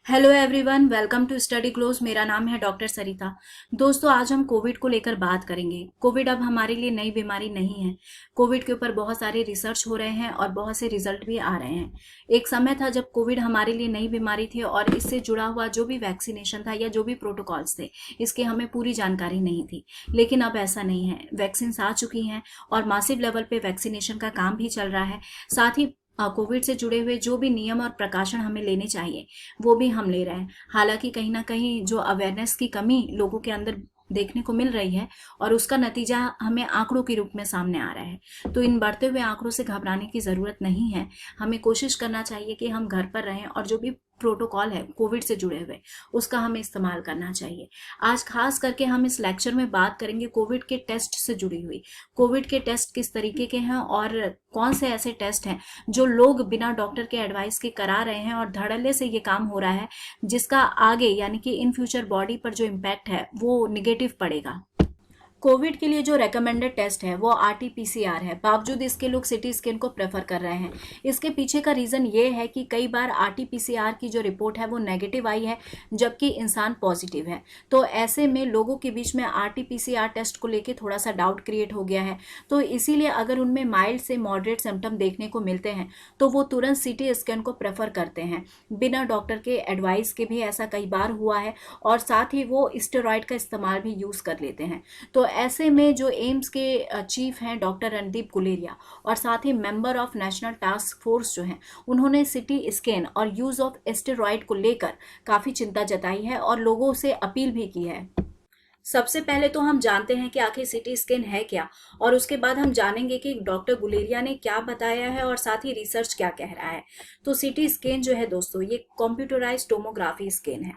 Hello everyone, welcome to study close. मेरा नाम है डॉक्टर सरिता। दोस्तों, आज हम कोविड को लेकर बात करेंगे। कोविड अब हमारे लिए नई बीमारी नहीं है। कोविड के ऊपर बहुत सारे रिसर्च हो रहे हैं और बहुत से रिजल्ट भी आ रहे हैं। एक समय था जब कोविड हमारे लिए नई बीमारी थी और इससे जुड़ा हुआ जो भी वैक्सीनेशन था या जो भी प्रोटोकॉल्स थे, इसकी हमें पूरी जानकारी नहीं थी। लेकिन अब ऐसा नहीं है। वैक्सीन आ चुकी हैं और मासिव लेवल पे वैक्सीनेशन का काम भी चल रहा है। साथ ही कोविड से जुड़े हुए जो भी नियम और प्रकाशन हमें लेने चाहिए वो भी हम ले रहे हैं। हालांकि कहीं ना कहीं जो अवेयरनेस की कमी लोगों के अंदर देखने को मिल रही है और उसका नतीजा हमें आंकड़ों के रूप में सामने आ रहा है। तो इन बढ़ते हुए आंकड़ों से घबराने की ज़रूरत नहीं है। हमें कोशिश करना चाहिए कि हम घर पर रहें और जो भी प्रोटोकॉल है कोविड से जुड़े हुए उसका हमें इस्तेमाल करना चाहिए। आज खास करके हम इस लेक्चर में बात करेंगे कोविड के टेस्ट से जुड़ी हुई। कोविड के टेस्ट किस तरीके के हैं और कौन से ऐसे टेस्ट हैं जो लोग बिना डॉक्टर के एडवाइस के करा रहे हैं और धड़ल्ले से ये काम हो रहा है, जिसका आगे यानी कि इन फ्यूचर बॉडी पर जो इम्पैक्ट है वो निगेटिव पड़ेगा। कोविड के लिए जो रेकमेंडेड टेस्ट है वो आरटीपीसीआर है। बावजूद इसके लोग सिटी स्कैन को प्रेफर कर रहे हैं। इसके पीछे का रीज़न ये है कि कई बार आरटीपीसीआर की जो रिपोर्ट है वो नेगेटिव आई है जबकि इंसान पॉजिटिव है। तो ऐसे में लोगों के बीच में आरटीपीसीआर टेस्ट को लेके थोड़ा सा डाउट क्रिएट हो गया है। तो इसीलिए अगर उनमें माइल्ड से मॉडरेट सिम्टम देखने को मिलते हैं तो वो तुरंत सिटी स्कैन को प्रेफर करते हैं। बिना डॉक्टर के एडवाइस के भी ऐसा कई बार हुआ है और साथ ही वो स्टेरॉइड का इस्तेमाल भी यूज़ कर लेते हैं। तो ऐसे में जो एम्स के चीफ हैं डॉक्टर रणदीप गुलेरिया और साथ ही member of national task force जो हैं, उन्होंने सिटी स्कैन और यूज़ ऑफ स्टेरॉइड को लेकर काफ़ी चिंता जताई है और लोगों से अपील भी की है। सबसे पहले तो हम जानते हैं कि आखिर सिटी स्कैन है क्या, और उसके बाद हम जानेंगे कि डॉक्टर गुलेरिया ने क्या बताया है और साथ ही रिसर्च क्या कह रहा है। तो सिटी स्कैन जो है दोस्तों, ये कंप्यूटराइज्ड टोमोग्राफी स्कैन है।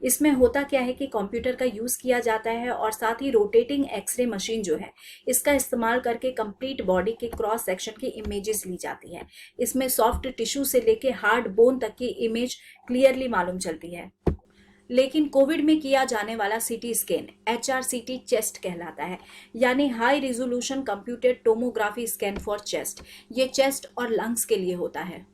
इसमें होता क्या है कि कंप्यूटर का यूज़ किया जाता है और साथ ही रोटेटिंग एक्सरे मशीन जो है इसका इस्तेमाल करके कंप्लीट बॉडी के क्रॉस सेक्शन की इमेजेस ली जाती है। इसमें सॉफ्ट टिश्यू से लेके हार्ड बोन तक की इमेज क्लियरली मालूम चलती है। लेकिन कोविड में किया जाने वाला सीटी स्कैन HRCT चेस्ट कहलाता है, यानी high resolution computed tomography scan for chest. ये चेस्ट और लंग्स के लिए होता है।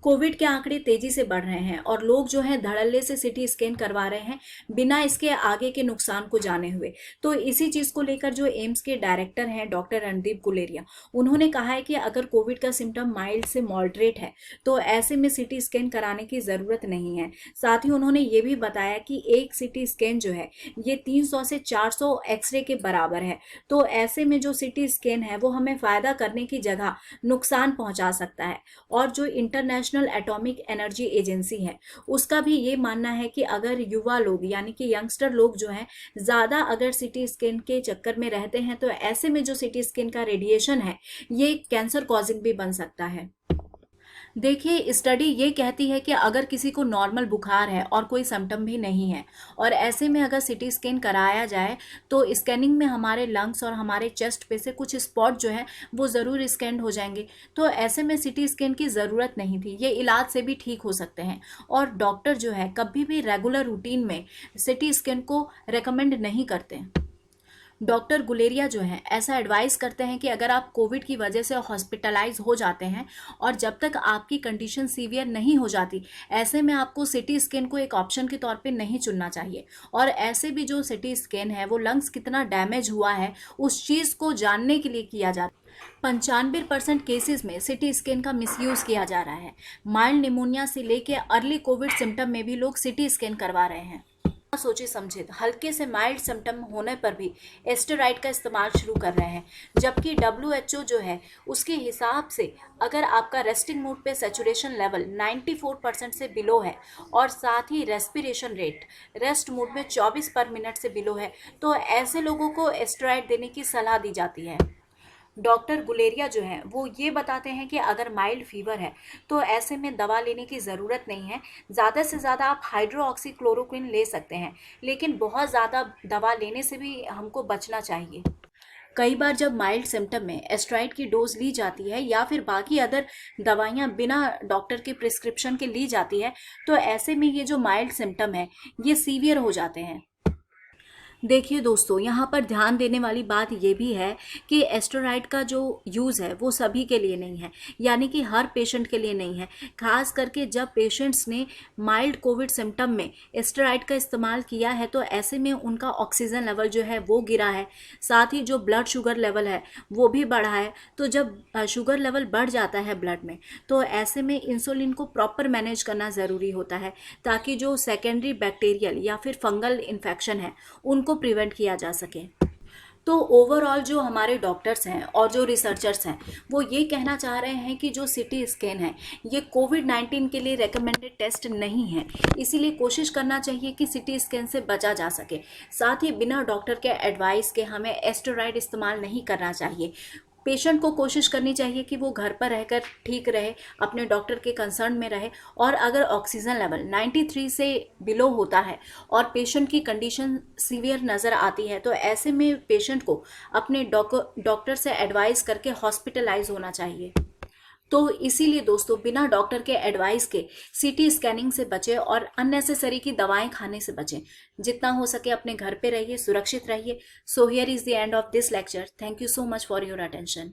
कोविड के आंकड़े तेजी से बढ़ रहे हैं और लोग जो हैं धड़ल्ले से सिटी स्कैन करवा रहे हैं बिना इसके आगे के नुकसान को जाने हुए। तो इसी चीज़ को लेकर जो एम्स के डायरेक्टर हैं डॉक्टर रणदीप गुलेरिया, उन्होंने कहा है कि अगर कोविड का सिम्टम माइल्ड से मॉडरेट है तो ऐसे में सिटी स्कैन कराने की ज़रूरत नहीं है। साथ ही उन्होंने ये भी बताया कि एक सिटी स्कैन जो है ये 300 से 400 एक्सरे के बराबर है। तो ऐसे में जो सिटी स्कैन है वो हमें फ़ायदा करने की जगह नुकसान पहुंचा सकता है। और जो इंटरनेशनल एटॉमिक एनर्जी एजेंसी है उसका भी ये मानना है कि अगर युवा लोग यानी कि यंगस्टर लोग जो हैं ज़्यादा अगर सिटी स्कैन के चक्कर में रहते हैं तो ऐसे में जो सिटी स्कैन का रेडिएशन है ये कैंसर कॉजिंग भी बन सकता है। देखिए, स्टडी ये कहती है कि अगर किसी को नॉर्मल बुखार है और कोई सिम्टम भी नहीं है और ऐसे में अगर सिटी स्कैन कराया जाए तो स्कैनिंग में हमारे लंग्स और हमारे चेस्ट पे से कुछ स्पॉट जो है वो ज़रूर स्कैन हो जाएंगे। तो ऐसे में सिटी स्कैन की ज़रूरत नहीं थी। ये इलाज से भी ठीक हो सकते हैं और डॉक्टर जो है कभी भी रेगुलर रूटीन में सिटी स्कैन को रेकमेंड नहीं करते। डॉक्टर गुलेरिया जो है ऐसा एडवाइस करते हैं कि अगर आप कोविड की वजह से हॉस्पिटलाइज हो जाते हैं और जब तक आपकी कंडीशन सीवियर नहीं हो जाती, ऐसे में आपको सिटी स्कैन को एक ऑप्शन के तौर पे नहीं चुनना चाहिए। और ऐसे भी जो सिटी स्कैन है वो लंग्स कितना डैमेज हुआ है उस चीज़ को जानने के लिए किया जाता है। 95% केसेस में सिटी स्कैन का मिसयूज़ किया जा रहा है। माइल्ड निमोनिया से लेके अर्ली कोविड सिम्टम में भी लोग सिटी स्कैन करवा रहे हैं। सोचे समझे हल्के से माइल्ड सिम्टम होने पर भी एस्टेरॉइड का इस्तेमाल शुरू कर रहे हैं, जबकि WHO जो है उसके हिसाब से अगर आपका रेस्टिंग मोड पे सैचुरेशन लेवल 94% से बिलो है और साथ ही रेस्पिरेशन रेट रेस्ट मोड में 24 पर मिनट से बिलो है तो ऐसे लोगों को एस्टेरॉइड देने की सलाह दी जाती है। डॉक्टर गुलेरिया जो है वो ये बताते हैं कि अगर माइल्ड फीवर है तो ऐसे में दवा लेने की ज़रूरत नहीं है। ज़्यादा से ज़्यादा आप हाइड्रोक्सीक्लोरोक्विन ले सकते हैं, लेकिन बहुत ज़्यादा दवा लेने से भी हमको बचना चाहिए। कई बार जब माइल्ड सिम्टम में एस्ट्राइड की डोज ली जाती है या फिर बाकी अदर दवाइयाँ बिना डॉक्टर के प्रिस्क्रिप्शन के ली जाती है तो ऐसे में ये जो माइल्ड सिम्टम है ये सीवियर हो जाते हैं। देखिए दोस्तों, यहाँ पर ध्यान देने वाली बात ये भी है कि एस्टेरॉइड का जो यूज़ है वो सभी के लिए नहीं है, यानी कि हर पेशेंट के लिए नहीं है। खास करके जब पेशेंट्स ने माइल्ड कोविड सिम्टम में एस्टेरॉइड का इस्तेमाल किया है तो ऐसे में उनका ऑक्सीजन लेवल जो है वो गिरा है, साथ ही जो ब्लड शुगर लेवल है वो भी बढ़ा है। तो जब शुगर लेवल बढ़ जाता है ब्लड में, तो ऐसे में इंसुलिन को प्रॉपर मैनेज करना ज़रूरी होता है, ताकि जो सेकेंडरी बैक्टीरियल या फिर फंगल इन्फेक्शन है उनको प्रिवेंट किया जा सके। तो ओवरऑल जो हमारे डॉक्टर्स हैं और जो रिसर्चर्स हैं वो ये कहना चाह रहे हैं कि जो सिटी स्कैन है ये कोविड-19 के लिए रेकमेंडेड टेस्ट नहीं है, इसीलिए कोशिश करना चाहिए कि सिटी स्कैन से बचा जा सके। साथ ही बिना डॉक्टर के एडवाइस के हमें एस्टेरॉइड इस्तेमाल नहीं करना चाहिए। पेशेंट को कोशिश करनी चाहिए कि वो घर पर रहकर ठीक रहे, अपने डॉक्टर के कंसर्न में रहे, और अगर ऑक्सीजन लेवल 93 से बिलो होता है और पेशेंट की कंडीशन सीवियर नज़र आती है तो ऐसे में पेशेंट को अपने डॉक्टर से एडवाइस करके हॉस्पिटलाइज होना चाहिए। तो इसीलिए दोस्तों, बिना डॉक्टर के एडवाइस के सीटी स्कैनिंग से बचें और अननेसेसरी की दवाएं खाने से बचें। जितना हो सके अपने घर पे रहिए, सुरक्षित रहिए। So here is the end of this lecture. Thank you so much for your attention.